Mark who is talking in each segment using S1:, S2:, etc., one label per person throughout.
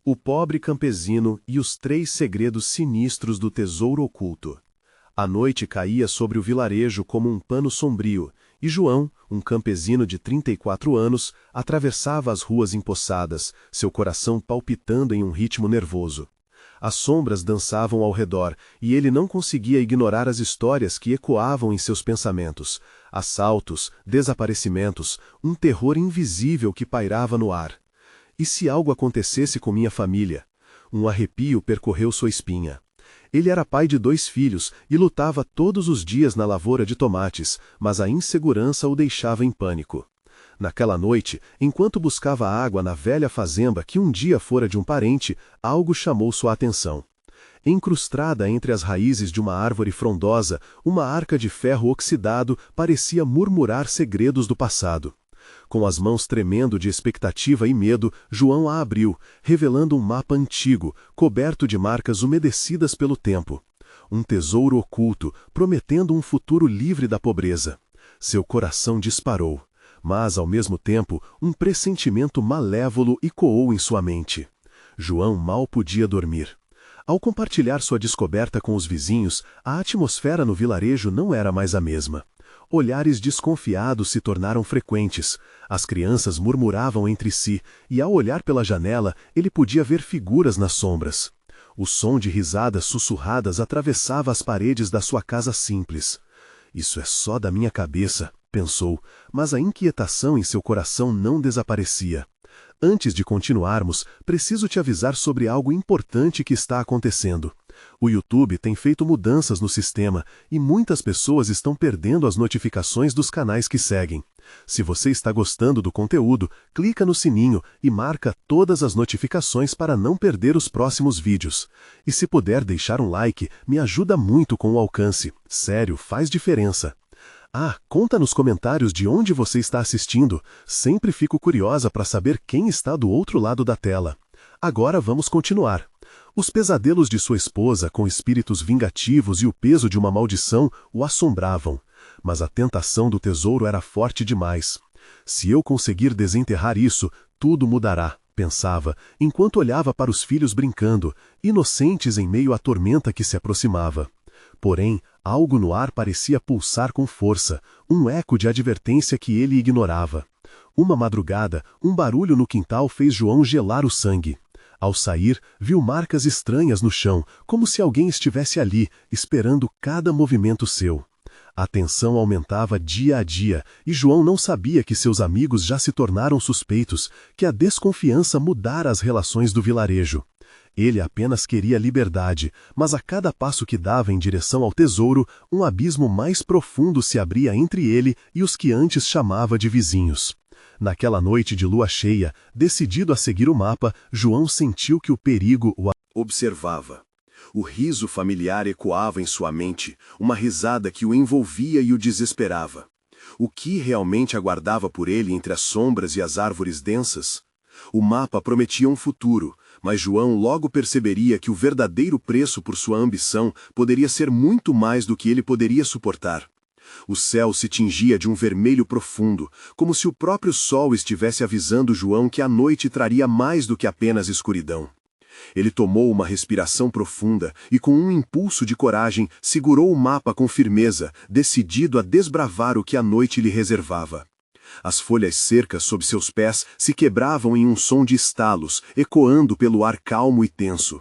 S1: O pobre campesino e os 3 segredos sinistros do tesouro oculto. A noite caía sobre o vilarejo como um pano sombrio, e João, um campesino de 34 anos, atravessava as ruas empoçadas, seu coração palpitando em um ritmo nervoso. As sombras dançavam ao redor, e ele não conseguia ignorar as histórias que ecoavam em seus pensamentos. Assaltos, desaparecimentos, um terror invisível que pairava no ar. E se algo acontecesse com minha família? Um arrepio percorreu sua espinha. Ele era pai de 2 filhos e lutava todos os dias na lavoura de tomates, mas a insegurança o deixava em pânico. Naquela noite, enquanto buscava água na velha fazenda que um dia fora de um parente, algo chamou sua atenção. Encrustada entre as raízes de uma árvore frondosa, uma arca de ferro oxidado parecia murmurar segredos do passado. Com as mãos tremendo de expectativa e medo, João a abriu, revelando um mapa antigo, coberto de marcas umedecidas pelo tempo. Um tesouro oculto, prometendo um futuro livre da pobreza. Seu coração disparou, mas, ao mesmo tempo, um pressentimento malévolo ecoou em sua mente. João mal podia dormir. Ao compartilhar sua descoberta com os vizinhos, a atmosfera no vilarejo não era mais a mesma. Olhares desconfiados se tornaram frequentes. As crianças murmuravam entre si, e ao olhar pela janela, ele podia ver figuras nas sombras. O som de risadas sussurradas atravessava as paredes da sua casa simples. Isso é só da minha cabeça, pensou, mas a inquietação em seu coração não desaparecia. Antes de continuarmos, preciso te avisar sobre algo importante que está acontecendo. O YouTube tem feito mudanças no sistema e muitas pessoas estão perdendo as notificações dos canais que seguem. Se você está gostando do conteúdo, clica no sininho e marca todas as notificações para não perder os próximos vídeos. E se puder deixar um like, me ajuda muito com o alcance. Sério, faz diferença. Conta nos comentários de onde você está assistindo. Sempre fico curiosa para saber quem está do outro lado da tela. Agora vamos continuar. Os pesadelos de sua esposa, com espíritos vingativos e o peso de uma maldição, o assombravam. Mas a tentação do tesouro era forte demais. Se eu conseguir desenterrar isso, tudo mudará, pensava, enquanto olhava para os filhos brincando, inocentes em meio à tormenta que se aproximava. Porém, algo no ar parecia pulsar com força, um eco de advertência que ele ignorava. Uma madrugada, um barulho no quintal fez João gelar o sangue. Ao sair, viu marcas estranhas no chão, como se alguém estivesse ali, esperando cada movimento seu. A tensão aumentava dia a dia, e João não sabia que seus amigos já se tornaram suspeitos, que a desconfiança mudara as relações do vilarejo. Ele apenas queria liberdade, mas a cada passo que dava em direção ao tesouro, um abismo mais profundo se abria entre ele e os que antes chamava de vizinhos. Naquela noite de lua cheia, decidido a seguir o mapa, João sentiu que o perigo o observava. O riso familiar ecoava em sua mente, uma risada que o envolvia e o desesperava. O que realmente aguardava por ele entre as sombras e as árvores densas? O mapa prometia um futuro, mas João logo perceberia que o verdadeiro preço por sua ambição poderia ser muito mais do que ele poderia suportar. O céu se tingia de um vermelho profundo, como se o próprio sol estivesse avisando João que a noite traria mais do que apenas escuridão. Ele tomou uma respiração profunda e, com um impulso de coragem, segurou o mapa com firmeza, decidido a desbravar o que a noite lhe reservava. As folhas secas sob seus pés se quebravam em um som de estalos, ecoando pelo ar calmo e tenso.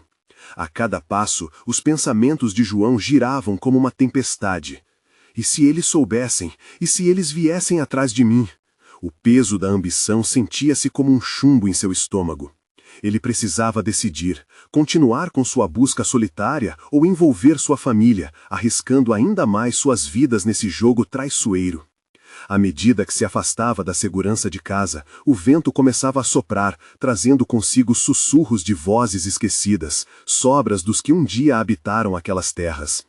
S1: A cada passo, os pensamentos de João giravam como uma tempestade. E se eles soubessem? E se eles viessem atrás de mim? O peso da ambição sentia-se como um chumbo em seu estômago. Ele precisava decidir, continuar com sua busca solitária ou envolver sua família, arriscando ainda mais suas vidas nesse jogo traiçoeiro. À medida que se afastava da segurança de casa, o vento começava a soprar, trazendo consigo sussurros de vozes esquecidas, sobras dos que um dia habitaram aquelas terras.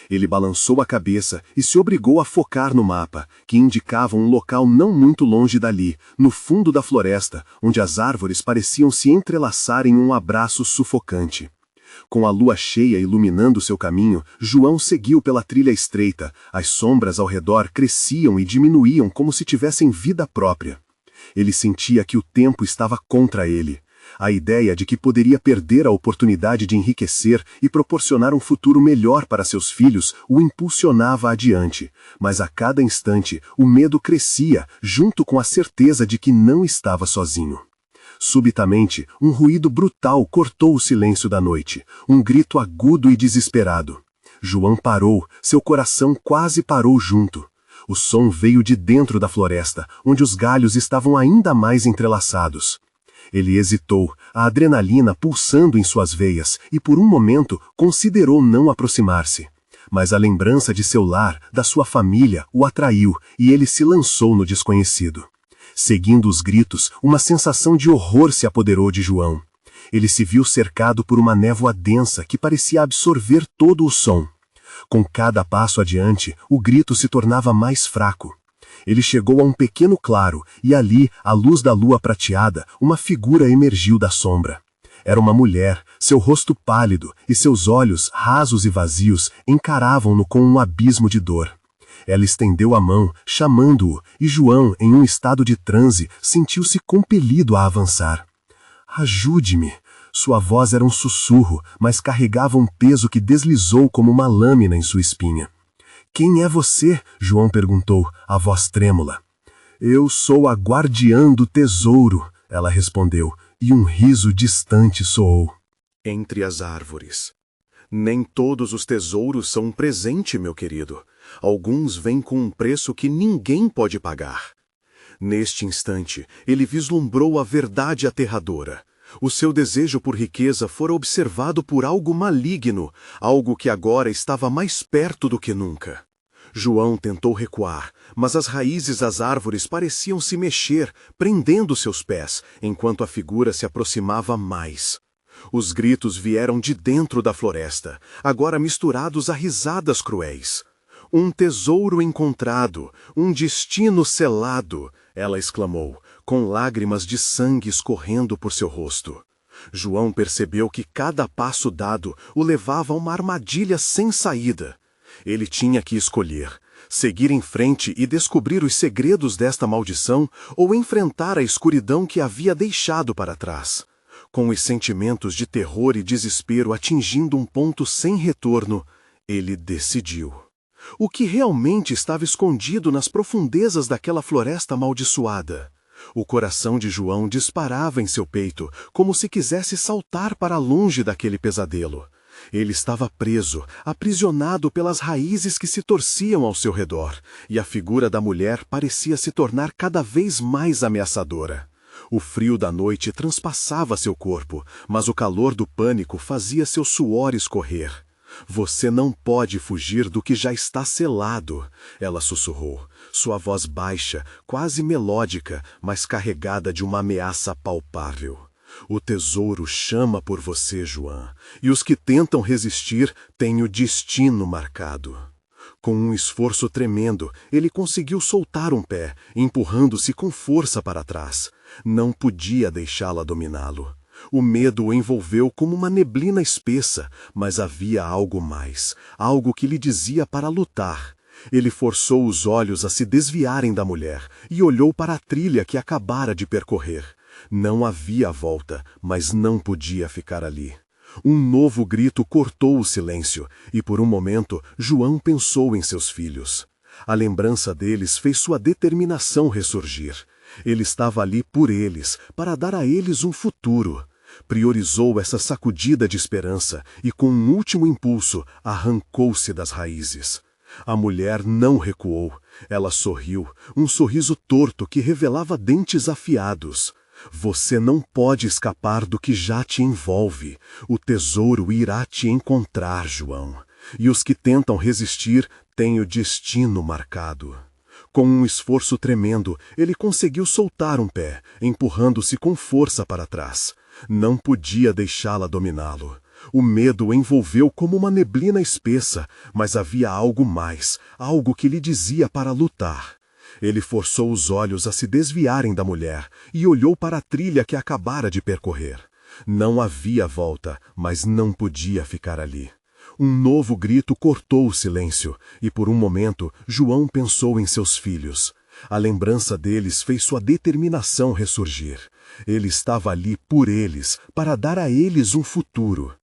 S1: Ele balançou a cabeça e se obrigou a focar no mapa, que indicava um local não muito longe dali, no fundo da floresta, onde as árvores pareciam se entrelaçar em um abraço sufocante. Com a lua cheia iluminando seu caminho, João seguiu pela trilha estreita. As sombras ao redor cresciam e diminuíam como se tivessem vida própria. Ele sentia que o tempo estava contra ele. A ideia de que poderia perder a oportunidade de enriquecer e proporcionar um futuro melhor para seus filhos o impulsionava adiante, mas a cada instante o medo crescia junto com a certeza de que não estava sozinho. Subitamente, um ruído brutal cortou o silêncio da noite, um grito agudo e desesperado. João parou, seu coração quase parou junto. O som veio de dentro da floresta, onde os galhos estavam ainda mais entrelaçados. Ele hesitou, a adrenalina pulsando em suas veias, e por um momento considerou não aproximar-se. Mas a lembrança de seu lar, da sua família, o atraiu, e ele se lançou no desconhecido. Seguindo os gritos, uma sensação de horror se apoderou de João. Ele se viu cercado por uma névoa densa que parecia absorver todo o som. Com cada passo adiante, o grito se tornava mais fraco. Ele chegou a um pequeno claro, e ali, à luz da lua prateada, uma figura emergiu da sombra. Era uma mulher, seu rosto pálido e seus olhos, rasos e vazios, encaravam-no com um abismo de dor. Ela estendeu a mão, chamando-o, e João, em um estado de transe, sentiu-se compelido a avançar. Ajude-me! Sua voz era um sussurro, mas carregava um peso que deslizou como uma lâmina em sua espinha. Quem é você? João perguntou, a voz trêmula. Eu sou a guardiã do tesouro, ela respondeu, e um riso distante soou.
S2: Entre as árvores. Nem todos os tesouros são um presente, meu querido. Alguns vêm com um preço que ninguém pode pagar. Neste instante, ele vislumbrou a verdade aterradora. O seu desejo por riqueza fora observado por algo maligno, algo que agora estava mais perto do que nunca. João tentou recuar, mas as raízes das árvores pareciam se mexer, prendendo seus pés, enquanto a figura se aproximava mais. Os gritos vieram de dentro da floresta, agora misturados a risadas cruéis. Um tesouro encontrado, um destino selado, ela exclamou, com lágrimas de sangue escorrendo por seu rosto. João percebeu que cada passo dado o levava a uma armadilha sem saída. Ele tinha que escolher, seguir em frente e descobrir os segredos desta maldição ou enfrentar a escuridão que havia deixado para trás. Com os sentimentos de terror e desespero atingindo um ponto sem retorno, ele decidiu. O que realmente estava escondido nas profundezas daquela floresta amaldiçoada? O coração de João disparava em seu peito, como se quisesse saltar para longe daquele pesadelo. Ele estava preso, aprisionado pelas raízes que se torciam ao seu redor, e a figura da mulher parecia se tornar cada vez mais ameaçadora. O frio da noite transpassava seu corpo, mas o calor do pânico fazia seu suor escorrer. Você não pode fugir do que já está selado, ela sussurrou, sua voz baixa, quase melódica, mas carregada de uma ameaça palpável. O tesouro chama por você, João, e os que tentam resistir têm o destino marcado. Com um esforço tremendo, ele conseguiu soltar um pé, empurrando-se com força para trás. Não podia deixá-la dominá-lo. O medo o envolveu como uma neblina espessa, mas havia algo mais, algo que lhe dizia para lutar. Ele forçou os olhos a se desviarem da mulher e olhou para a trilha que acabara de percorrer. Não havia volta, mas não podia ficar ali. Um novo grito cortou o silêncio, e por um momento João pensou em seus filhos. A lembrança deles fez sua determinação ressurgir. Ele estava ali por eles, para dar a eles um futuro. Priorizou essa sacudida de esperança e, com um último impulso, arrancou-se das raízes. A mulher não recuou. Ela sorriu, um sorriso torto que revelava dentes afiados. Você não pode escapar do que já te envolve. O tesouro irá te encontrar, João. E os que tentam resistir têm o destino marcado. Com um esforço tremendo, ele conseguiu soltar um pé, empurrando-se com força para trás. Não podia deixá-la dominá-lo. O medo o envolveu como uma neblina espessa, mas havia algo mais, algo que lhe dizia para lutar. Ele forçou os olhos a se desviarem da mulher e olhou para a trilha que acabara de percorrer. Não havia volta, mas não podia ficar ali. Um novo grito cortou o silêncio, e por um momento João pensou em seus filhos. A lembrança deles fez sua determinação ressurgir. Ele estava ali por eles, para dar a eles um futuro.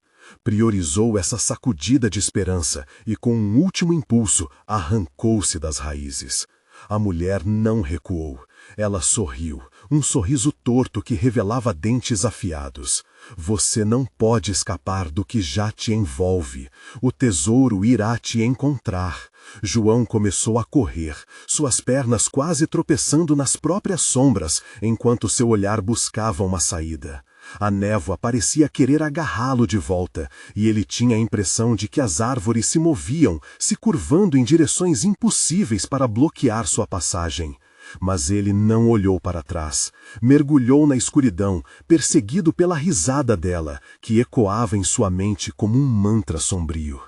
S2: Priorizou essa sacudida de esperança e, com um último impulso, arrancou-se das raízes. A mulher não recuou. Ela sorriu, um sorriso torto que revelava dentes afiados. Você não pode escapar do que já te envolve. O tesouro irá te encontrar. João começou a correr, suas pernas quase tropeçando nas próprias sombras, enquanto seu olhar buscava uma saída. A névoa parecia querer agarrá-lo de volta, e ele tinha a impressão de que as árvores se moviam, se curvando em direções impossíveis para bloquear sua passagem. Mas ele não olhou para trás. Mergulhou na escuridão, perseguido pela risada dela, que ecoava em sua mente como um mantra sombrio.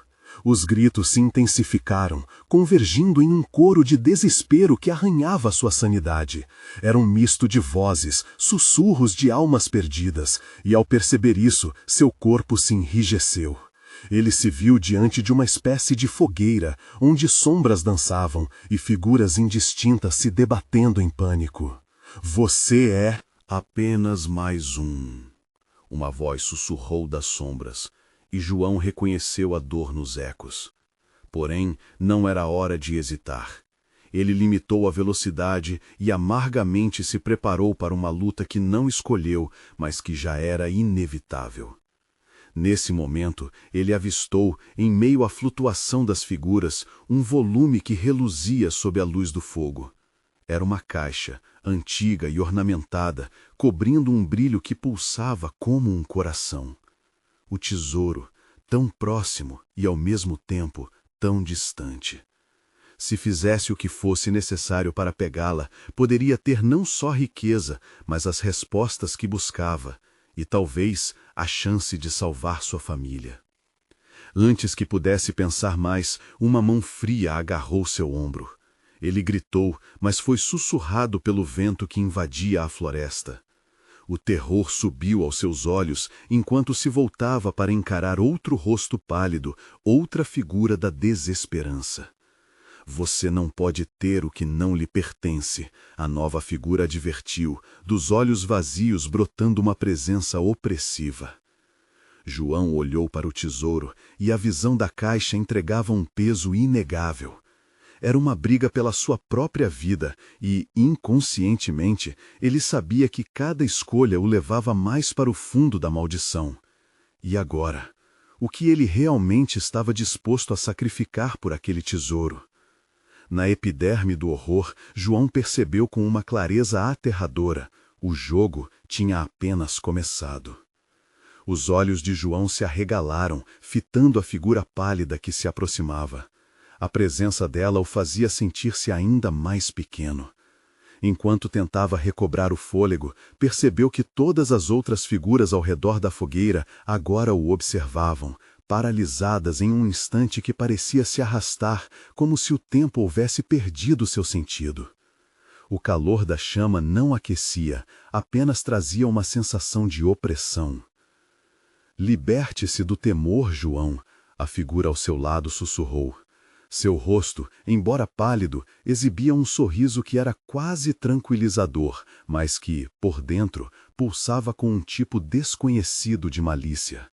S2: Os gritos se intensificaram, convergindo em um coro de desespero que arranhava sua sanidade. Era um misto de vozes, sussurros de almas perdidas, e ao perceber isso, seu corpo se enrijeceu. Ele se viu diante de uma espécie de fogueira, onde sombras dançavam e figuras indistintas se debatendo em pânico. Você é
S1: Apenas mais um. Uma voz sussurrou das sombras, e João reconheceu a dor nos ecos. Porém, não era hora de hesitar. Ele limitou a velocidade e amargamente se preparou para uma luta que não escolheu, mas que já era inevitável. Nesse momento, ele avistou, em meio à flutuação das figuras, um volume que reluzia sob a luz do fogo. Era uma caixa, antiga e ornamentada, cobrindo um brilho que pulsava como um coração. O tesouro, tão próximo e, ao mesmo tempo, tão distante. Se fizesse o que fosse necessário para pegá-la, poderia ter não só riqueza, mas as respostas que buscava, e talvez a chance de salvar sua família. Antes que pudesse pensar mais, uma mão fria agarrou seu ombro. Ele gritou, mas foi sussurrado pelo vento que invadia a floresta. O terror subiu aos seus olhos enquanto se voltava para encarar outro rosto pálido, outra figura da desesperança. Você não pode ter o que não lhe pertence, a nova figura advertiu, dos olhos vazios brotando uma presença opressiva. João olhou para o tesouro e a visão da caixa entregava um peso inegável. Era uma briga pela sua própria vida e, inconscientemente, ele sabia que cada escolha o levava mais para o fundo da maldição. E agora? O que ele realmente estava disposto a sacrificar por aquele tesouro? Na epiderme do horror, João percebeu com uma clareza aterradora: o jogo tinha apenas começado. Os olhos de João se arregalaram, fitando a figura pálida que se aproximava. A presença dela o fazia sentir-se ainda mais pequeno. Enquanto tentava recobrar o fôlego, percebeu que todas as outras figuras ao redor da fogueira agora o observavam, paralisadas em um instante que parecia se arrastar, como se o tempo houvesse perdido seu sentido. O calor da chama não aquecia, apenas trazia uma sensação de opressão. Liberte-se do temor, João, a figura ao seu lado sussurrou. Seu rosto, embora pálido, exibia um sorriso que era quase tranquilizador, mas que, por dentro, pulsava com um tipo desconhecido de malícia.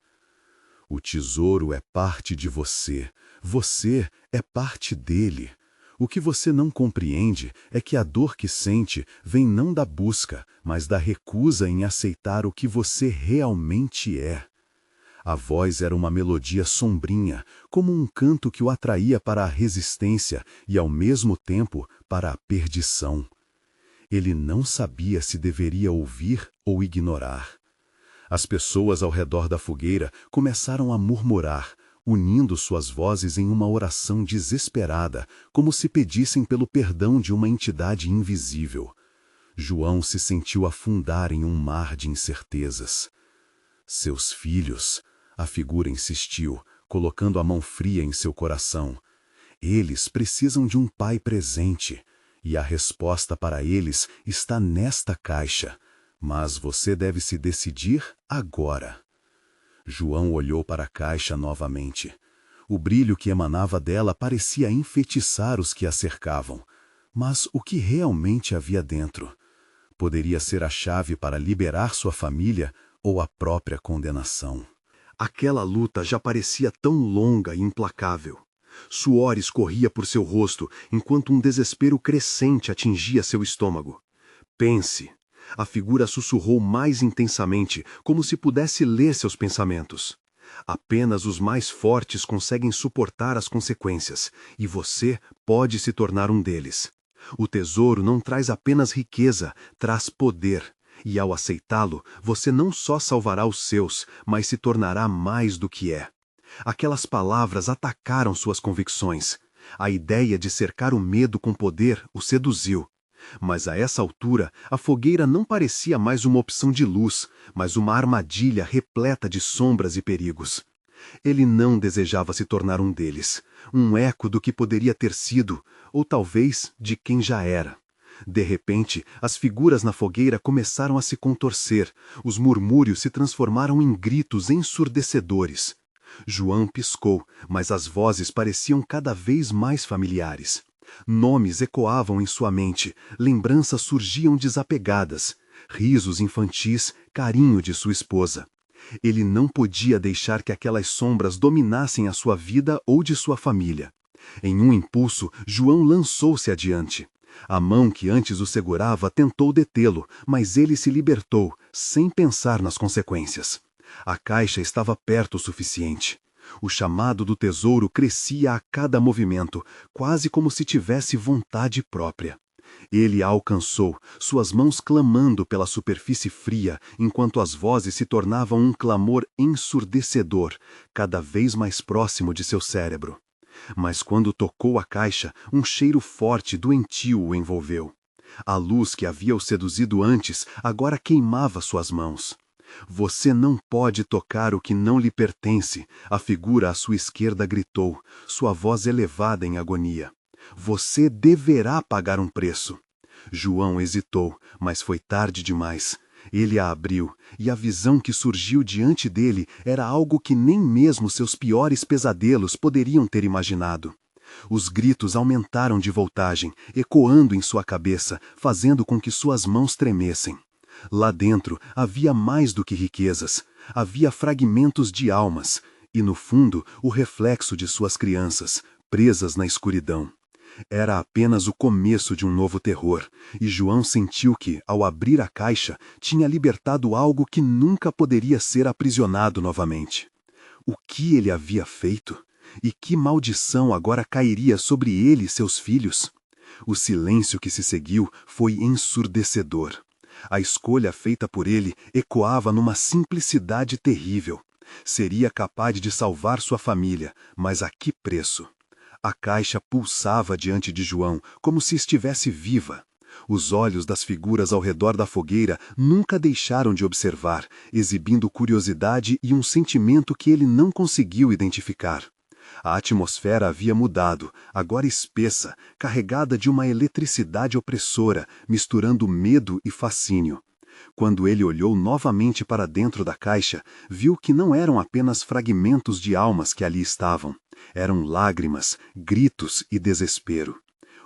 S1: O tesouro é parte de você, você é parte dele. O que você não compreende é que a dor que sente vem não da busca, mas da recusa em aceitar o que você realmente é. A voz era uma melodia sombrinha, como um canto que o atraía para a resistência e, ao mesmo tempo, para a perdição. Ele não sabia se deveria ouvir ou ignorar. As pessoas ao redor da fogueira começaram a murmurar, unindo suas vozes em uma oração desesperada, como se pedissem pelo perdão de uma entidade invisível. João se sentiu afundar em um mar de incertezas. Seus filhos... A figura insistiu, colocando a mão fria em seu coração. Eles precisam de um pai presente, e a resposta para eles está nesta caixa. Mas você deve se decidir agora. João olhou para a caixa novamente. O brilho que emanava dela parecia enfeitiçar os que a cercavam. Mas o que realmente havia dentro? Poderia ser a chave para liberar sua família ou a própria condenação. Aquela luta já parecia tão longa e implacável. Suor escorria por seu rosto, enquanto um desespero crescente atingia seu estômago. Pense. A figura sussurrou mais intensamente, como se pudesse ler seus pensamentos. Apenas os mais fortes conseguem suportar as consequências, e você pode se tornar um deles. O tesouro não traz apenas riqueza, traz poder. E ao aceitá-lo, você não só salvará os seus, mas se tornará mais do que é. Aquelas palavras atacaram suas convicções. A ideia de cercar o medo com poder o seduziu. Mas a essa altura, a fogueira não parecia mais uma opção de luz, mas uma armadilha repleta de sombras e perigos. Ele não desejava se tornar um deles, um eco do que poderia ter sido, ou talvez de quem já era. De repente, as figuras na fogueira começaram a se contorcer, os murmúrios se transformaram em gritos ensurdecedores. João piscou, mas as vozes pareciam cada vez mais familiares. Nomes ecoavam em sua mente, lembranças surgiam desapegadas, risos infantis, carinho de sua esposa. Ele não podia deixar que aquelas sombras dominassem a sua vida ou de sua família. Em um impulso, João lançou-se adiante. A mão que antes o segurava tentou detê-lo, mas ele se libertou, sem pensar nas consequências. A caixa estava perto o suficiente. O chamado do tesouro crescia a cada movimento, quase como se tivesse vontade própria. Ele a alcançou, suas mãos clamando pela superfície fria, enquanto as vozes se tornavam um clamor ensurdecedor, cada vez mais próximo de seu cérebro. Mas quando tocou a caixa, um cheiro forte doentio o envolveu. A luz que havia o seduzido antes agora queimava suas mãos. Você não pode tocar o que não lhe pertence, a figura à sua esquerda gritou, sua voz elevada em agonia. Você deverá pagar um preço. João hesitou, mas foi tarde demais. Ele a abriu, e a visão que surgiu diante dele era algo que nem mesmo seus piores pesadelos poderiam ter imaginado. Os gritos aumentaram de voltagem, ecoando em sua cabeça, fazendo com que suas mãos tremessem. Lá dentro havia mais do que riquezas, havia fragmentos de almas, e no fundo o reflexo de suas crianças, presas na escuridão. Era apenas o começo de um novo terror, e João sentiu que, ao abrir a caixa, tinha libertado algo que nunca poderia ser aprisionado novamente. O que ele havia feito? E que maldição agora cairia sobre ele e seus filhos? O silêncio que se seguiu foi ensurdecedor. A escolha feita por ele ecoava numa simplicidade terrível. Seria capaz de salvar sua família, mas a que preço? A caixa pulsava diante de João, como se estivesse viva. Os olhos das figuras ao redor da fogueira nunca deixaram de observar, exibindo curiosidade e um sentimento que ele não conseguiu identificar. A atmosfera havia mudado, agora espessa, carregada de uma eletricidade opressora, misturando medo e fascínio. Quando ele olhou novamente para dentro da caixa, viu que não eram apenas fragmentos de almas que ali estavam. Eram lágrimas, gritos e desespero.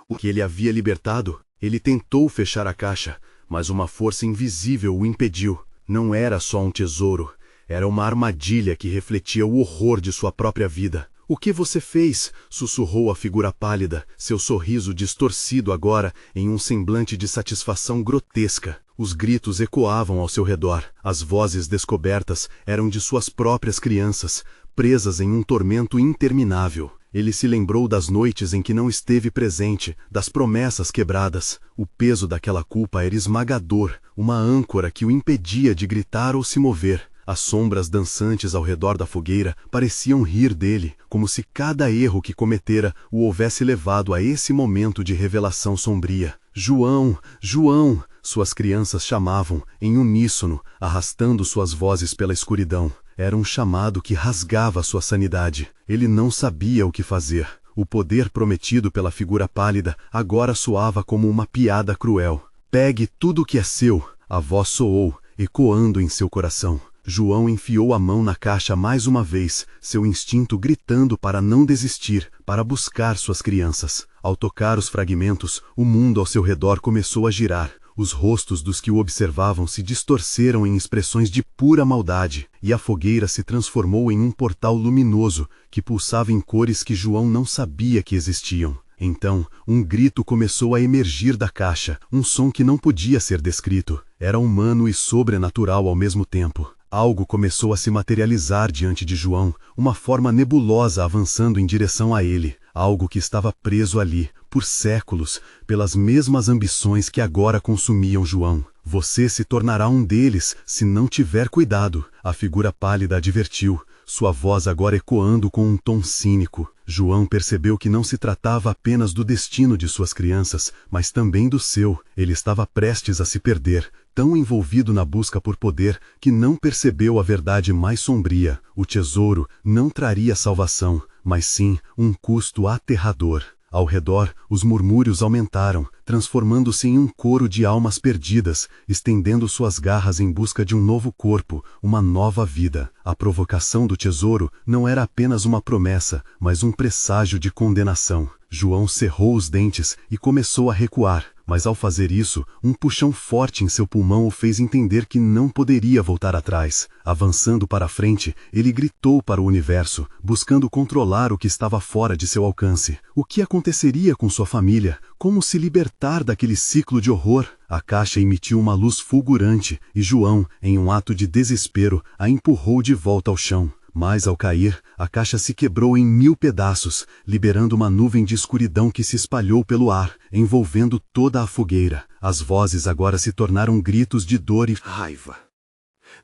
S1: O que ele havia libertado, ele tentou fechar a caixa, mas uma força invisível o impediu. Não era só um tesouro, era uma armadilha que refletia o horror de sua própria vida. O que você fez? Sussurrou a figura pálida, seu sorriso distorcido agora em um semblante de satisfação grotesca. Os gritos ecoavam ao seu redor. As vozes descobertas eram de suas próprias crianças, presas em um tormento interminável. Ele se lembrou das noites em que não esteve presente, das promessas quebradas. O peso daquela culpa era esmagador, uma âncora que o impedia de gritar ou se mover. As sombras dançantes ao redor da fogueira pareciam rir dele, como se cada erro que cometera o houvesse levado a esse momento de revelação sombria. João! João! Suas crianças chamavam, em uníssono, arrastando suas vozes pela escuridão. Era um chamado que rasgava sua sanidade. Ele não sabia o que fazer. O poder prometido pela figura pálida agora soava como uma piada cruel. Pegue tudo o que é seu! A voz soou, ecoando em seu coração. João enfiou a mão na caixa mais uma vez, seu instinto gritando para não desistir, para buscar suas crianças. Ao tocar os fragmentos, o mundo ao seu redor começou a girar. Os rostos dos que o observavam se distorceram em expressões de pura maldade, e a fogueira se transformou em um portal luminoso que pulsava em cores que João não sabia que existiam. Então, um grito começou a emergir da caixa, um som que não podia ser descrito. Era humano e sobrenatural ao mesmo tempo. Algo começou a se materializar diante de João, uma forma nebulosa avançando em direção a ele. Algo que estava preso ali, por séculos, pelas mesmas ambições que agora consumiam João. Você se tornará um deles, se não tiver cuidado, a figura pálida advertiu, sua voz agora ecoando com um tom cínico. João percebeu que não se tratava apenas do destino de suas crianças, mas também do seu. Ele estava prestes a se perder, tão envolvido na busca por poder que não percebeu a verdade mais sombria. O tesouro não traria salvação, mas sim um custo aterrador. Ao redor, os murmúrios aumentaram, transformando-se em um coro de almas perdidas, estendendo suas garras em busca de um novo corpo, uma nova vida. A provocação do tesouro não era apenas uma promessa, mas um presságio de condenação. João cerrou os dentes e começou a recuar, mas ao fazer isso, um puxão forte em seu pulmão o fez entender que não poderia voltar atrás. Avançando para a frente, ele gritou para o universo, buscando controlar o que estava fora de seu alcance. O que aconteceria com sua família? Como se libertar daquele ciclo de horror? A caixa emitiu uma luz fulgurante e João, em um ato de desespero, a empurrou de volta ao chão. Mas ao cair, a caixa se quebrou em 1000 pedaços, liberando uma nuvem de escuridão que se espalhou pelo ar, envolvendo toda a fogueira. As vozes agora se tornaram gritos de dor e
S2: raiva.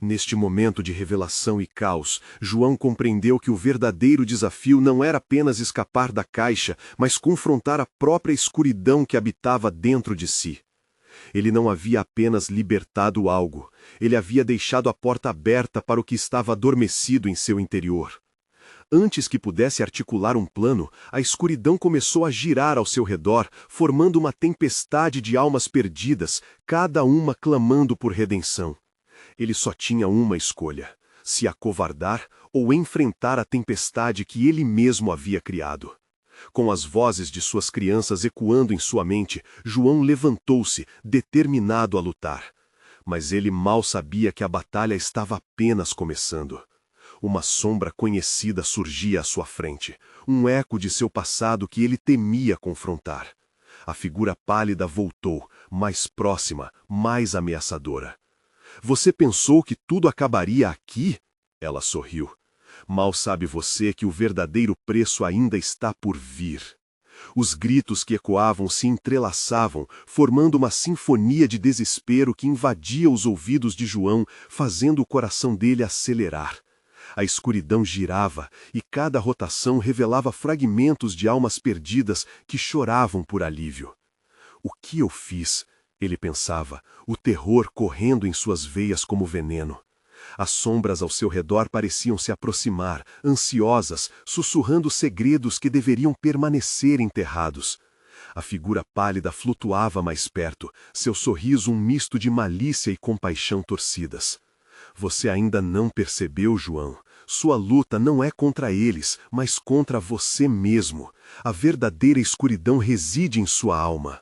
S2: Neste momento de revelação e caos, João compreendeu que o verdadeiro desafio não era apenas escapar da caixa, mas confrontar a própria escuridão que habitava dentro de si. Ele não havia apenas libertado algo, ele havia deixado a porta aberta para o que estava adormecido em seu interior. Antes que pudesse articular um plano, a escuridão começou a girar ao seu redor, formando uma tempestade de almas perdidas, cada uma clamando por redenção. Ele só tinha uma escolha: se acovardar ou enfrentar a tempestade que ele mesmo havia criado. Com as vozes de suas crianças ecoando em sua mente, João levantou-se, determinado a lutar. Mas ele mal sabia que a batalha estava apenas começando. Uma sombra conhecida surgia à sua frente, um eco de seu passado que ele temia confrontar. A figura pálida voltou, mais próxima, mais ameaçadora. Você pensou que tudo acabaria aqui? Ela sorriu. Mal sabe você que o verdadeiro preço ainda está por vir. Os gritos que ecoavam se entrelaçavam, formando uma sinfonia de desespero que invadia os ouvidos de João, fazendo o coração dele acelerar. A escuridão girava, e cada rotação revelava fragmentos de almas perdidas que choravam por alívio. O que eu fiz? Ele pensava, o terror correndo em suas veias como veneno. As sombras ao seu redor pareciam se aproximar, ansiosas, sussurrando segredos que deveriam permanecer enterrados. A figura pálida flutuava mais perto, seu sorriso um misto de malícia e compaixão torcidas. Você ainda não percebeu, João? Sua luta não é contra eles, mas contra você mesmo. A verdadeira escuridão reside em sua alma.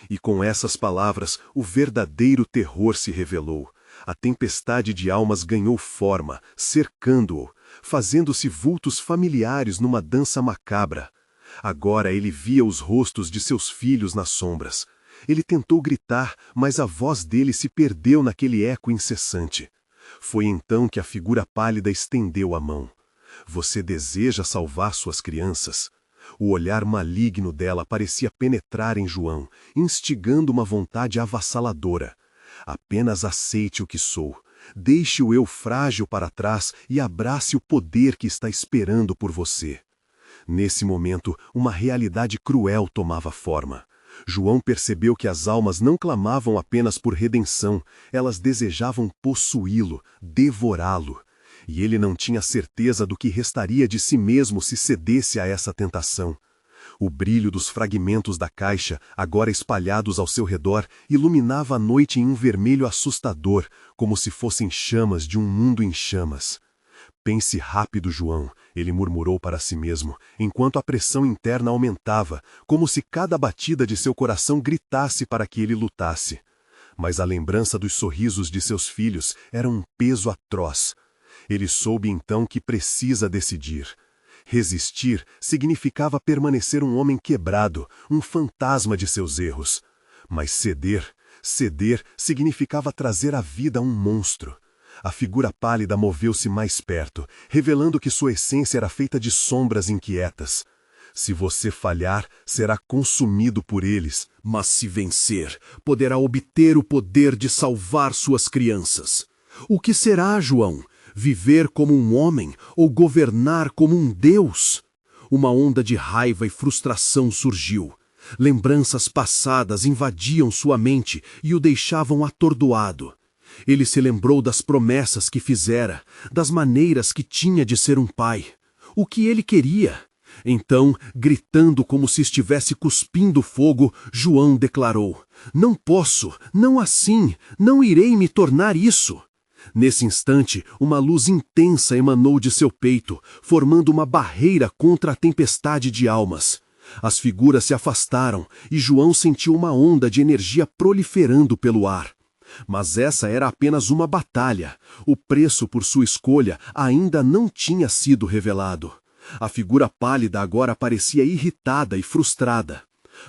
S2: E com essas palavras, o verdadeiro terror se revelou. A tempestade de almas ganhou forma, cercando-o, fazendo-se vultos familiares numa dança macabra. Agora ele via os rostos de seus filhos nas sombras. Ele tentou gritar, mas a voz dele se perdeu naquele eco incessante. Foi então que a figura pálida estendeu a mão. Você deseja salvar suas crianças? O olhar maligno dela parecia penetrar em João, instigando uma vontade avassaladora. Apenas aceite o que sou. Deixe o eu frágil para trás e abrace o poder que está esperando por você. Nesse momento, uma realidade cruel tomava forma. João percebeu que as almas não clamavam apenas por redenção, elas desejavam possuí-lo, devorá-lo. E ele não tinha certeza do que restaria de si mesmo se cedesse a essa tentação. O brilho dos fragmentos da caixa, agora espalhados ao seu redor, iluminava a noite em um vermelho assustador, como se fossem chamas de um mundo em chamas. Pense rápido, João, ele murmurou para si mesmo, enquanto a pressão interna aumentava, como se cada batida de seu coração gritasse para que ele lutasse.
S1: Mas a lembrança dos sorrisos de seus filhos era um peso atroz. Ele soube então que precisa decidir. Resistir significava permanecer um homem quebrado, um fantasma de seus erros. Mas ceder significava trazer à vida um monstro. A figura pálida moveu-se mais perto, revelando que sua essência era feita de sombras inquietas. Se você falhar, será consumido por eles.
S3: Mas se vencer, poderá obter o poder de salvar suas crianças. O que será, João? Viver como um homem ou governar como um deus? Uma onda de raiva e frustração surgiu. Lembranças passadas invadiam sua mente e o deixavam atordoado. Ele se lembrou das promessas que fizera, das maneiras que tinha de ser um pai. O que ele queria? Então, gritando como se estivesse cuspindo fogo, João declarou: "Não posso, não assim, não irei me tornar isso." Nesse instante, uma luz intensa emanou de seu peito, formando uma barreira contra a tempestade de almas. As figuras se afastaram e João sentiu uma onda de energia proliferando pelo ar. Mas essa era apenas uma batalha. O preço por sua escolha ainda não tinha sido revelado. A figura pálida agora parecia irritada e frustrada.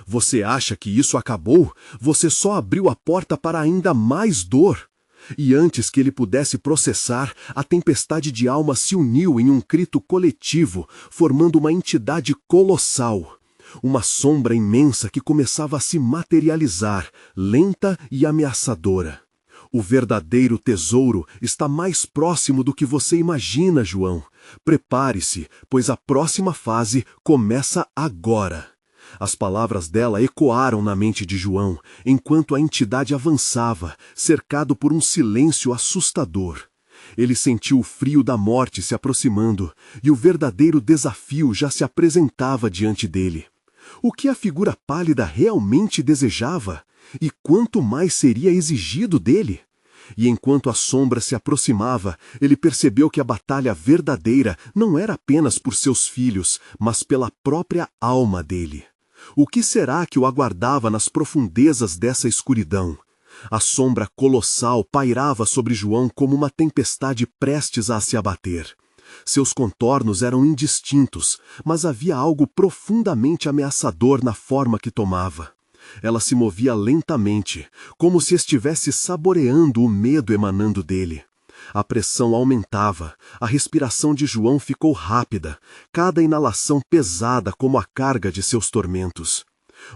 S3: Você acha que isso acabou? Você só abriu a porta para ainda mais dor. E antes que ele pudesse processar, a tempestade de alma se uniu em um grito coletivo, formando uma entidade colossal. Uma sombra imensa que começava a se materializar, lenta e ameaçadora. O verdadeiro tesouro está mais próximo do que você imagina, João. Prepare-se, pois a próxima fase começa agora. As palavras dela ecoaram na mente de João, enquanto a entidade avançava, cercado por um silêncio assustador. Ele sentiu o frio da morte se aproximando, e o verdadeiro desafio já se apresentava diante dele. O que a figura pálida realmente desejava? E quanto mais seria exigido dele? E enquanto a sombra se aproximava, ele percebeu que a batalha verdadeira não era apenas por seus filhos, mas pela própria alma dele. O que será que o aguardava nas profundezas dessa escuridão? A sombra colossal pairava sobre João como uma tempestade prestes a se abater. Seus contornos eram indistintos, mas havia algo profundamente ameaçador na forma que tomava. Ela se movia lentamente, como se estivesse saboreando o medo emanando dele. A pressão aumentava, a respiração de João ficou rápida, cada inalação pesada como a carga de seus tormentos.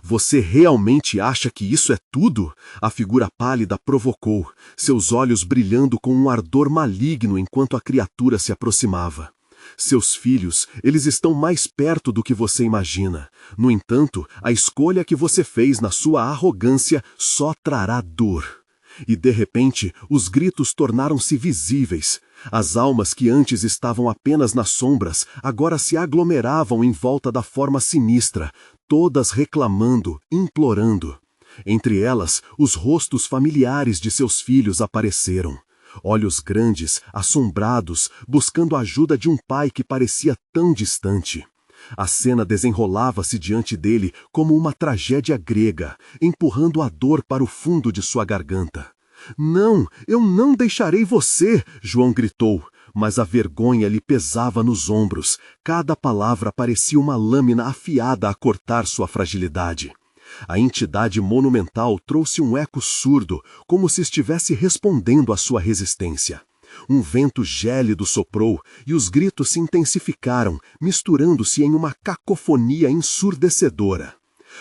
S3: Você realmente acha que isso é tudo? A figura pálida provocou, seus olhos brilhando com um ardor maligno enquanto a criatura se aproximava. Seus filhos, eles estão mais perto do que você imagina. No entanto, a escolha que você fez na sua arrogância só trará dor. E de repente, os gritos tornaram-se visíveis. As almas que antes estavam apenas nas sombras, agora se aglomeravam em volta da forma sinistra, todas reclamando, implorando. Entre elas, os rostos familiares de seus filhos apareceram. Olhos grandes, assombrados, buscando a ajuda de um pai que parecia tão distante. A cena desenrolava-se diante dele como uma tragédia grega, empurrando a dor para o fundo de sua garganta. "Não, eu não deixarei você!" João gritou, mas a vergonha lhe pesava nos ombros. Cada palavra parecia uma lâmina afiada a cortar sua fragilidade. A entidade monumental trouxe um eco surdo, como se estivesse respondendo à sua resistência. Um vento gélido soprou e os gritos se intensificaram, misturando-se em uma cacofonia ensurdecedora.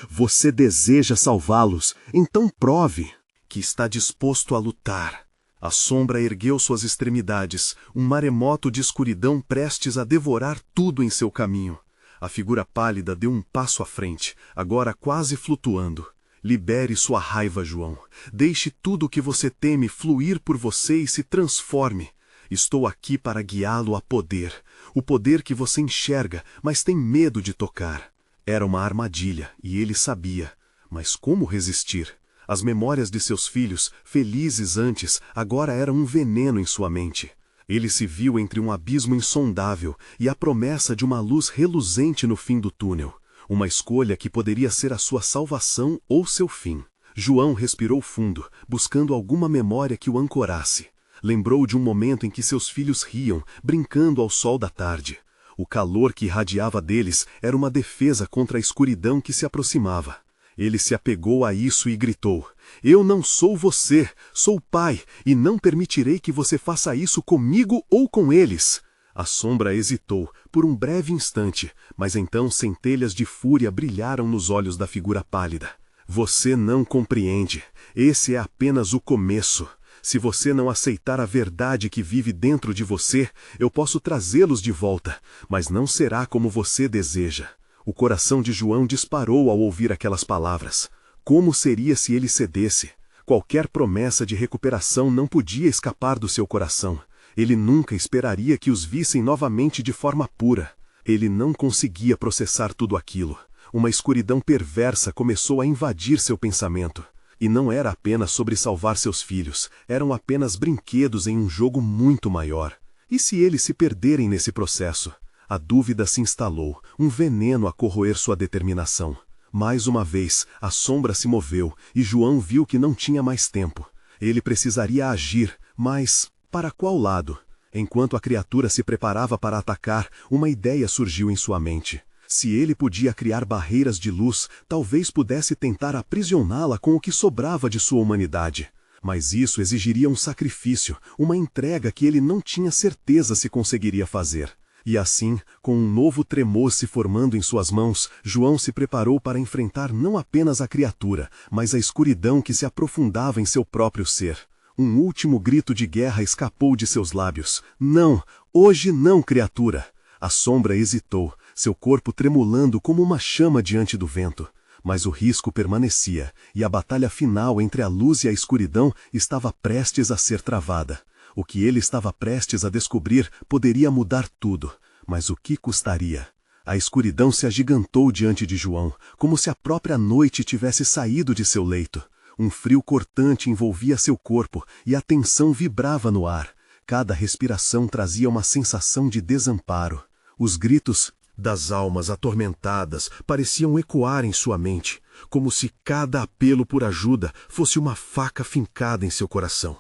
S3: "Você deseja salvá-los, então prove que está disposto a lutar." A sombra ergueu suas extremidades, um maremoto de escuridão prestes a devorar tudo em seu caminho. A figura pálida deu um passo à frente, agora quase flutuando. Libere sua raiva, João. Deixe tudo o que você teme fluir por você e se transforme. Estou aqui para guiá-lo a poder. O poder que você enxerga, mas tem medo de tocar. Era uma armadilha, e ele sabia. Mas como resistir? As memórias de seus filhos, felizes antes, agora eram um veneno em sua mente. Ele se viu entre um abismo insondável e a promessa de uma luz reluzente no fim do túnel. Uma escolha que poderia ser a sua salvação ou seu fim.
S1: João respirou fundo, buscando alguma memória que o ancorasse. Lembrou de um momento em que seus filhos riam, brincando ao sol da tarde. O calor que irradiava deles era uma defesa contra a escuridão que se aproximava. Ele se apegou a isso e gritou: "Eu não sou você, sou o Pai, e não permitirei que você faça isso comigo ou com eles." A sombra hesitou, por um breve instante, mas então centelhas de fúria brilharam nos olhos da figura pálida. "Você não compreende. Esse é apenas o começo. Se você não aceitar a verdade que vive dentro de você, eu posso trazê-los de volta, mas não será como você deseja." O coração de João disparou ao ouvir aquelas palavras. Como seria se ele cedesse? Qualquer promessa de recuperação não podia escapar do seu coração. Ele nunca esperaria que os vissem novamente de forma pura. Ele não conseguia processar tudo aquilo. Uma escuridão perversa começou a invadir seu pensamento. E não era apenas sobre salvar seus filhos, eram apenas brinquedos em um jogo muito maior. E se eles se perderem nesse processo? A dúvida se instalou, um veneno a corroer sua determinação. Mais uma vez, a sombra se moveu, e João viu que não tinha mais tempo. Ele precisaria agir, mas para qual lado? Enquanto a criatura se preparava para atacar, uma ideia surgiu em sua mente. Se ele podia criar barreiras de luz, talvez pudesse tentar aprisioná-la com o que sobrava de sua humanidade. Mas isso exigiria um sacrifício, uma entrega que ele não tinha certeza se conseguiria fazer. E assim, com um novo tremor se formando em suas mãos, João se preparou para enfrentar não apenas a criatura, mas a escuridão que se aprofundava em seu próprio ser. Um último grito de guerra escapou de seus lábios. "Não! Hoje não, criatura!" A sombra hesitou, seu corpo tremulando como uma chama diante do vento. Mas o risco permanecia, e a batalha final entre a luz e a escuridão estava prestes a ser travada. O que ele estava prestes a descobrir poderia mudar tudo, mas o que custaria? A escuridão se agigantou diante de João, como se a própria noite tivesse saído de seu leito. Um frio cortante envolvia seu corpo e a tensão vibrava no ar. Cada respiração trazia uma sensação de desamparo. Os gritos das almas atormentadas pareciam ecoar em sua mente, como se cada apelo por ajuda fosse uma faca fincada em seu coração.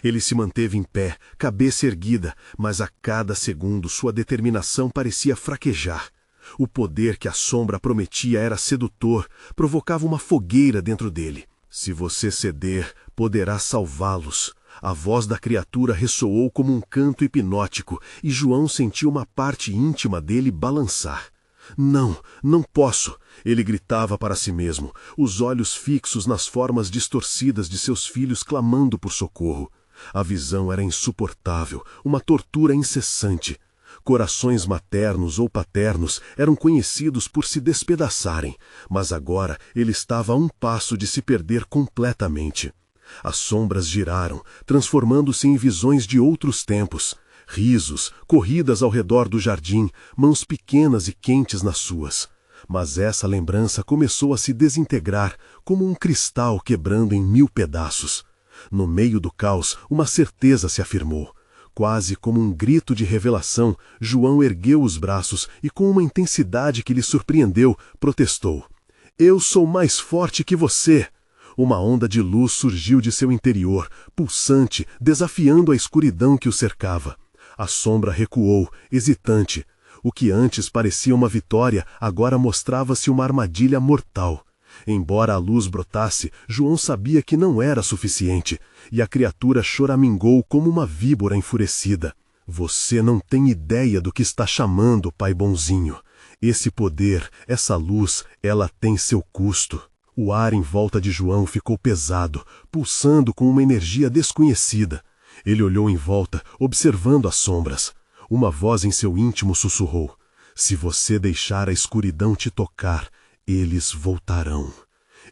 S1: Ele se manteve em pé, cabeça erguida, mas a cada segundo sua determinação parecia fraquejar. O poder que a sombra prometia era sedutor, provocava uma fogueira dentro dele. "Se você ceder, poderá salvá-los." A voz da criatura ressoou como um canto hipnótico, e João sentiu uma parte íntima dele balançar. "Não, não posso!" Ele gritava para si mesmo, os olhos fixos nas formas distorcidas de seus filhos clamando por socorro. A visão era insuportável, uma tortura incessante. Corações maternos ou paternos eram conhecidos por se despedaçarem, mas agora ele estava a um passo de se perder completamente. As sombras giraram, transformando-se em visões de outros tempos. Risos, corridas ao redor do jardim, mãos pequenas e quentes nas suas. Mas essa lembrança começou a se desintegrar, como um cristal quebrando em 1000 pedaços. No meio do caos, uma certeza se afirmou. Quase como um grito de revelação, João ergueu os braços e, com uma intensidade que lhe surpreendeu, protestou: "Eu sou mais forte que você!" Uma onda de luz surgiu de seu interior, pulsante, desafiando a escuridão que o cercava. A sombra recuou, hesitante. O que antes parecia uma vitória, agora mostrava-se uma armadilha mortal. Embora a luz brotasse, João sabia que não era suficiente, e a criatura choramingou como uma víbora enfurecida. "Você não tem ideia do que está chamando, pai bonzinho. Esse poder, essa luz, ela tem seu custo." O ar em volta de João ficou pesado, pulsando com uma energia desconhecida. Ele olhou em volta, observando as sombras. Uma voz em seu íntimo sussurrou: "Se você deixar a escuridão te tocar, eles voltarão."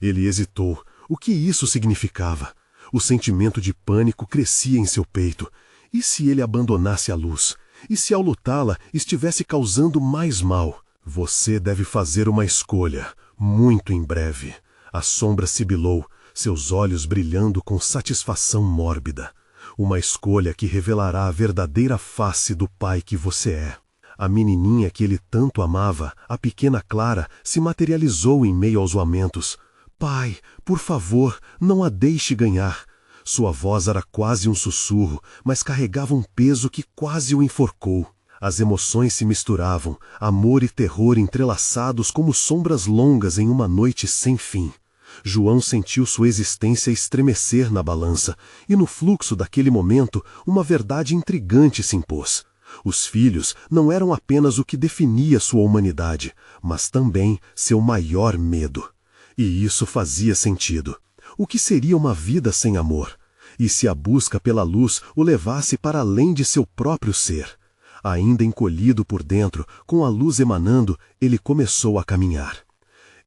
S1: Ele hesitou. O que isso significava? O sentimento de pânico crescia em seu peito. E se ele abandonasse a luz? E se ao lutá-la estivesse causando mais mal? "Você deve fazer uma escolha, muito em breve." A sombra sibilou, seus olhos brilhando com satisfação mórbida. "Uma escolha que revelará a verdadeira face do pai que você é." A menininha que ele tanto amava, a pequena Clara, se materializou em meio aos lamentos.
S3: Pai, por favor, não a deixe ganhar. Sua voz era quase um sussurro, mas carregava um peso que quase o enforcou. As emoções se misturavam, amor e terror entrelaçados como sombras longas em uma noite sem fim. João sentiu sua existência estremecer na balança, e no fluxo daquele momento, uma verdade intrigante se impôs. Os filhos não eram apenas o que definia sua humanidade, mas também seu maior medo. E isso fazia sentido. O que seria uma vida sem amor? E se a busca pela luz o levasse para além de seu próprio ser? Ainda encolhido por dentro, com a luz emanando, ele começou a caminhar.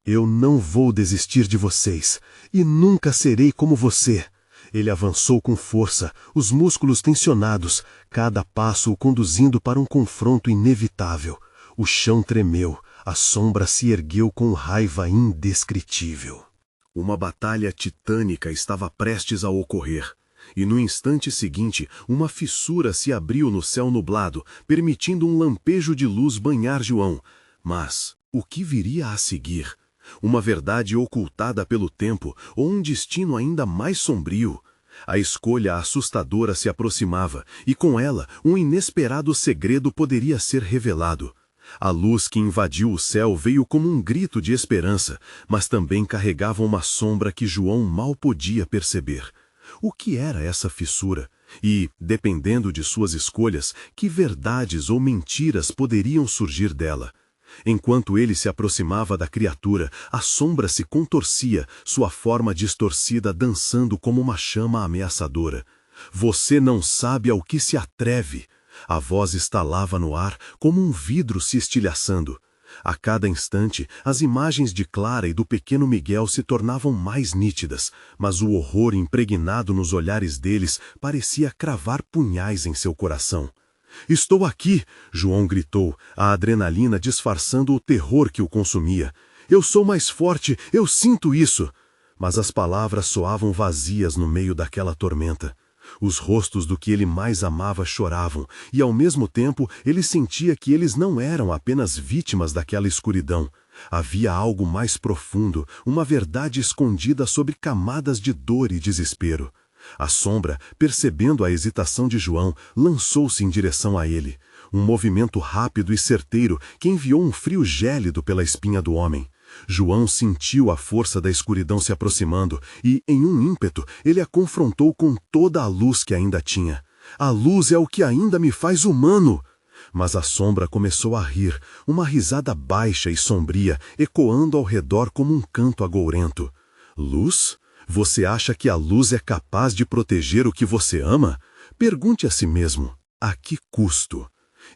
S3: Eu não vou desistir de vocês, e nunca serei como você. Ele avançou com força, os músculos tensionados, cada passo o conduzindo para um confronto inevitável. O chão tremeu, a sombra se ergueu com raiva indescritível. Uma batalha titânica estava prestes a ocorrer, e no instante seguinte, uma fissura se abriu no céu nublado, permitindo um lampejo de luz banhar João. Mas o que viria a seguir? Uma verdade ocultada pelo tempo ou um destino ainda mais sombrio? A escolha assustadora se aproximava, e com ela, um inesperado segredo poderia ser revelado. A luz que invadiu o céu veio como um grito de esperança, mas também carregava uma sombra que João mal podia perceber. O que era essa fissura? E, dependendo de suas escolhas, que verdades ou mentiras poderiam surgir dela? Enquanto ele se aproximava da criatura, a sombra se contorcia, sua forma distorcida dançando como uma chama ameaçadora. Você não sabe ao que se atreve. A voz estalava no ar como um vidro se estilhaçando. A cada instante, as imagens de Clara e do pequeno Miguel se tornavam mais nítidas, mas o horror impregnado nos olhares deles parecia cravar punhais em seu coração. Estou aqui, João gritou, a adrenalina disfarçando o terror que o consumia. Eu sou mais forte, eu sinto isso. Mas as palavras soavam vazias no meio daquela tormenta. Os rostos do que ele mais amava choravam, e ao mesmo tempo ele sentia que eles não eram apenas vítimas daquela escuridão. Havia algo mais profundo, uma verdade escondida sob camadas de dor e desespero. A sombra, percebendo a hesitação de João, lançou-se em direção a ele. Um movimento rápido e certeiro que enviou um frio gélido pela espinha do homem. João sentiu a força da escuridão se aproximando e, em um ímpeto, ele a confrontou com toda a luz que ainda tinha. A luz é o que ainda me faz humano! Mas a sombra começou a rir, uma risada baixa e sombria, ecoando ao redor como um canto agourento. Luz? Você acha que a luz é capaz de proteger o que você ama? Pergunte a si mesmo, a que custo?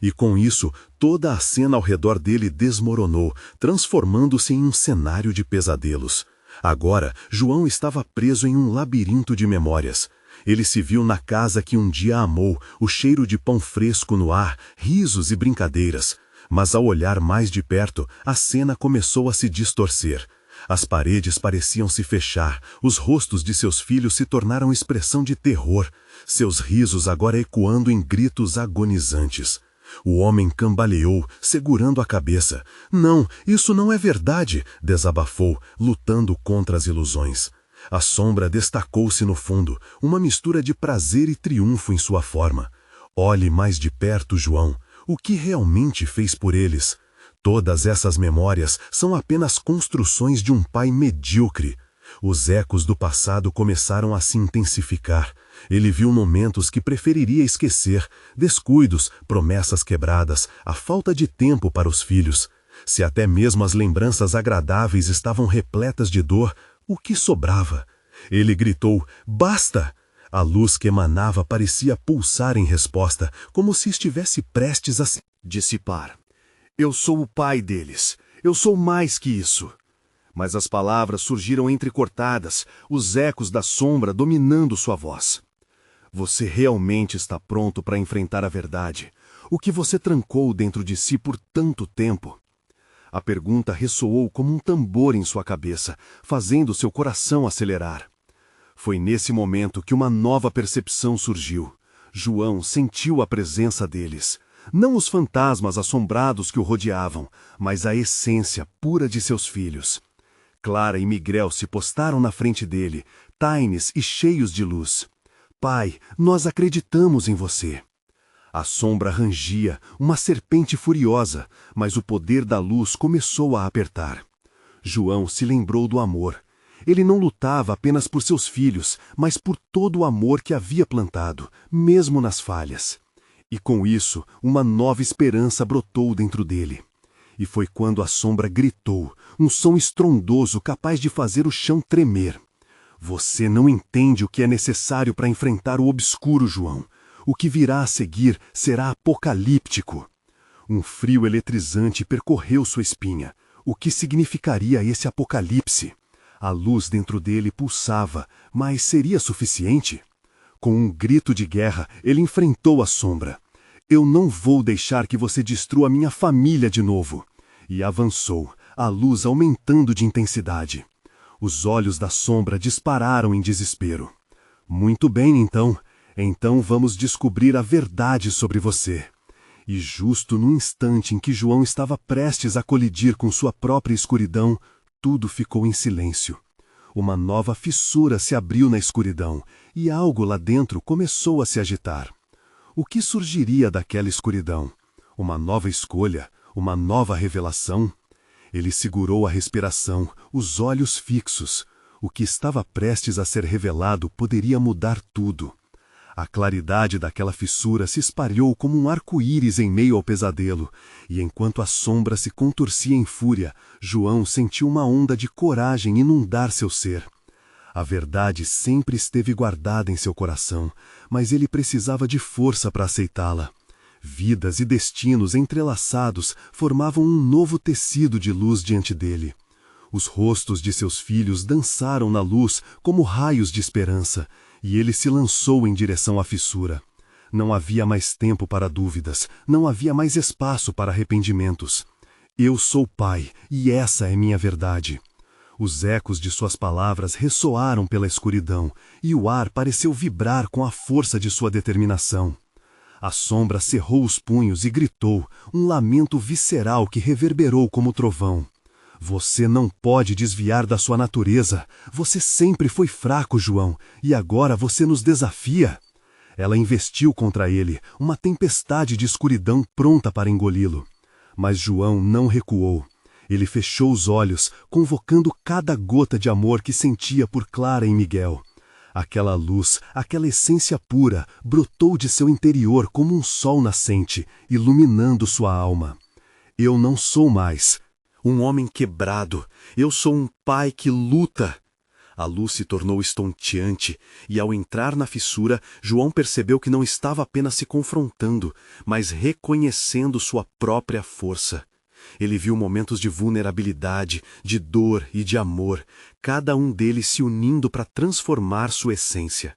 S3: E com isso, toda a cena ao redor dele desmoronou, transformando-se em um cenário de pesadelos. Agora, João estava preso em um labirinto de memórias. Ele se viu na casa que um dia amou, o cheiro de pão fresco no ar, risos e brincadeiras. Mas ao olhar mais de perto, a cena começou a se distorcer. As paredes pareciam se fechar, os rostos de seus filhos se tornaram expressão de terror, seus risos agora ecoando em gritos agonizantes. O homem cambaleou, segurando a cabeça. Não, isso não é verdade, desabafou, lutando contra as ilusões. A sombra destacou-se no fundo, uma mistura de prazer e triunfo em sua forma. Olhe mais de perto, João, o que realmente fez por eles. Todas essas memórias são apenas construções de um pai medíocre. Os ecos do passado começaram a se intensificar. Ele viu momentos que preferiria esquecer, descuidos, promessas quebradas, a falta de tempo para os filhos. Se até mesmo as lembranças agradáveis estavam repletas de dor, o que sobrava? Ele gritou, basta! A luz que emanava parecia pulsar em resposta, como se estivesse prestes a se dissipar. Eu sou o pai deles. Eu sou mais que isso. Mas as palavras surgiram entrecortadas, os ecos da sombra dominando sua voz. Você realmente está pronto para enfrentar a verdade, o que você trancou dentro de si por tanto tempo? A pergunta ressoou como um tambor em sua cabeça, fazendo seu coração acelerar. Foi nesse momento que uma nova percepção surgiu. João sentiu a presença deles. Não os fantasmas assombrados que o rodeavam, mas a essência pura de seus filhos. Clara e Miguel se postaram na frente dele, taines e cheios de luz. Pai, nós acreditamos em você. A sombra rangia, uma serpente furiosa, mas o poder da luz começou a apertar. João se lembrou do amor. Ele não lutava apenas por seus filhos, mas por todo o amor que havia plantado, mesmo nas falhas. E com isso, uma nova esperança brotou dentro dele. E foi quando a sombra gritou, um som estrondoso capaz de fazer o chão tremer. Você não entende o que é necessário para enfrentar o obscuro, João. O que virá a seguir será apocalíptico. Um frio eletrizante percorreu sua espinha. O que significaria esse apocalipse? A luz dentro dele pulsava, mas seria suficiente? Com um grito de guerra, ele enfrentou a sombra. Eu não vou deixar que você destrua minha família de novo. E avançou, a luz aumentando de intensidade. Os olhos da sombra dispararam em desespero. Muito bem, então. Então vamos descobrir a verdade sobre você. E justo no instante em que João estava prestes a colidir com sua própria escuridão, tudo ficou em silêncio. Uma nova fissura se abriu na escuridão, e algo lá dentro começou a se agitar. O que surgiria daquela escuridão? Uma nova escolha? Uma nova revelação? Ele segurou a respiração, os olhos fixos. O que estava prestes a ser revelado poderia mudar tudo. A claridade daquela fissura se espalhou como um arco-íris em meio ao pesadelo, e enquanto a sombra se contorcia em fúria, João sentiu uma onda de coragem inundar seu ser. A verdade sempre esteve guardada em seu coração, mas ele precisava de força para aceitá-la. Vidas e destinos entrelaçados formavam um novo tecido de luz diante dele. Os rostos de seus filhos dançaram na luz como raios de esperança, e ele se lançou em direção à fissura. Não havia mais tempo para dúvidas, não havia mais espaço para arrependimentos. Eu sou pai, e essa é minha verdade. Os ecos de suas palavras ressoaram pela escuridão, e o ar pareceu vibrar com a força de sua determinação. A sombra cerrou os punhos e gritou, um lamento visceral que reverberou como trovão. Você não pode desviar da sua natureza. Você sempre foi fraco, João, e agora você nos desafia. Ela investiu contra ele, uma tempestade de escuridão pronta para engoli-lo. Mas João não recuou. Ele fechou os olhos, convocando cada gota de amor que sentia por Clara e Miguel. Aquela luz, aquela essência pura, brotou de seu interior como um sol nascente, iluminando sua alma. Eu não sou mais um homem quebrado, eu sou um pai que luta. A luz se tornou estonteante, e ao entrar na fissura, João percebeu que não estava apenas se confrontando, mas reconhecendo sua própria força. Ele viu momentos de vulnerabilidade, de dor e de amor, cada um deles se unindo para transformar sua essência.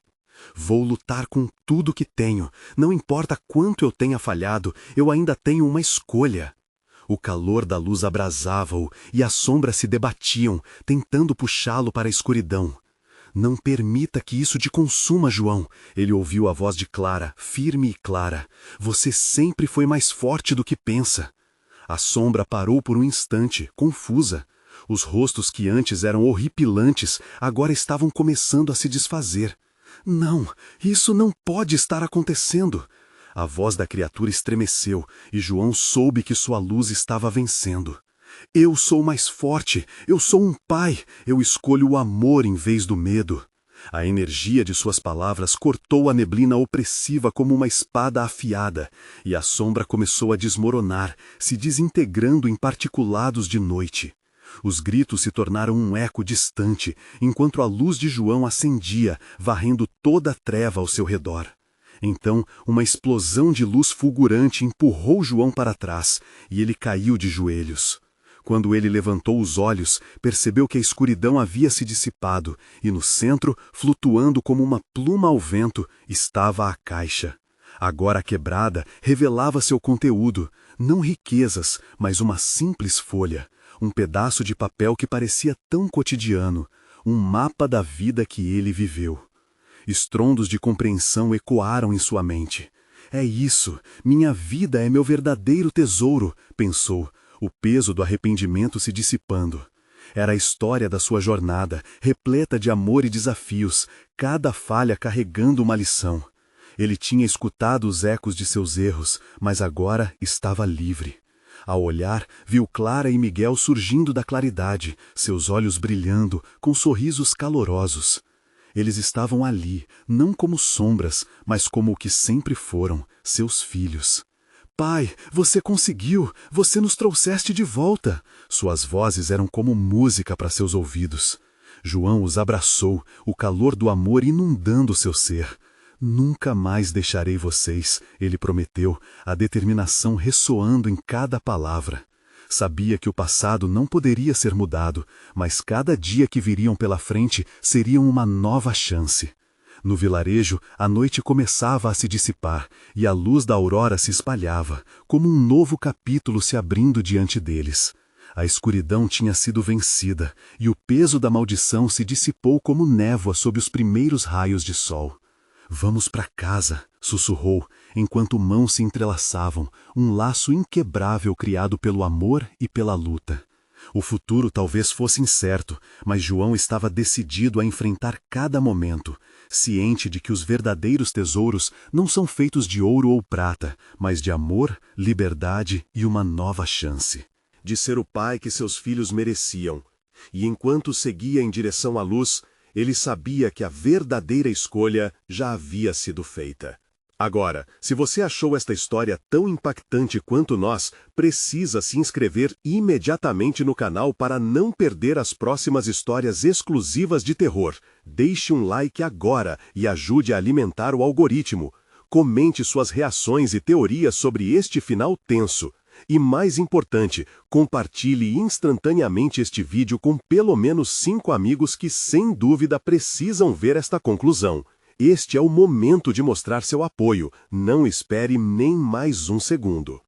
S3: Vou lutar com tudo que tenho, não importa quanto eu tenha falhado, eu ainda tenho uma escolha. O calor da luz abrasava-o e as sombras se debatiam, tentando puxá-lo para a escuridão. Não permita que isso te consuma, João. Ele ouviu a voz de Clara, firme e clara. Você sempre foi mais forte do que pensa. A sombra parou por um instante, confusa. Os rostos que antes eram horripilantes, agora estavam começando a se desfazer. Não, isso não pode estar acontecendo. A voz da criatura estremeceu, e João soube que sua luz estava vencendo. Eu sou mais forte, eu sou um pai, eu escolho o amor em vez do medo. A energia de suas palavras cortou a neblina opressiva como uma espada afiada, e a sombra começou a desmoronar, se desintegrando em particulados de noite. Os gritos se tornaram um eco distante, enquanto a luz de João acendia, varrendo toda a treva ao seu redor. Então, uma explosão de luz fulgurante empurrou João para trás, e ele caiu de joelhos. Quando ele levantou os olhos, percebeu que a escuridão havia se dissipado, e no centro, flutuando como uma pluma ao vento, estava a caixa. Agora quebrada, revelava seu conteúdo, não riquezas, mas uma simples folha, um pedaço de papel que parecia tão cotidiano, um mapa da vida que ele viveu. Estrondos de compreensão ecoaram em sua mente. É isso, minha vida é meu verdadeiro tesouro, pensou, o peso do arrependimento se dissipando. Era a história da sua jornada, repleta de amor e desafios, cada falha carregando uma lição. Ele tinha escutado os ecos de seus erros, mas agora estava livre. Ao olhar, viu Clara e Miguel surgindo da claridade, seus olhos brilhando, com sorrisos calorosos. Eles estavam ali, não como sombras, mas como o que sempre foram, seus filhos. Pai, você conseguiu! Você nos trouxeste de volta! Suas vozes eram como música para seus ouvidos. João os abraçou, o calor do amor inundando seu ser. Nunca mais deixarei vocês, ele prometeu, a determinação ressoando em cada palavra. Sabia que o passado não poderia ser mudado, mas cada dia que viriam pela frente seriam uma nova chance. No vilarejo, a noite começava a se dissipar e a luz da aurora se espalhava, como um novo capítulo se abrindo diante deles. A escuridão tinha sido vencida e o peso da maldição se dissipou como névoa sob os primeiros raios de sol. Vamos para casa, sussurrou, enquanto mãos se entrelaçavam, um laço inquebrável criado pelo amor e pela luta. O futuro talvez fosse incerto, mas João estava decidido a enfrentar cada momento, ciente de que os verdadeiros tesouros não são feitos de ouro ou prata, mas de amor, liberdade e uma nova chance.
S1: De ser o pai que seus filhos mereciam. E enquanto seguia em direção à luz, ele sabia que a verdadeira escolha já havia sido feita. Agora, se você achou esta história tão impactante quanto nós, precisa se inscrever imediatamente no canal para não perder as próximas histórias exclusivas de terror. Deixe um like agora e ajude a alimentar o algoritmo. Comente suas reações e teorias sobre este final tenso. E mais importante, compartilhe instantaneamente este vídeo com pelo menos 5 amigos que sem dúvida precisam ver esta conclusão. Este é o momento de mostrar seu apoio, não espere nem mais um segundo.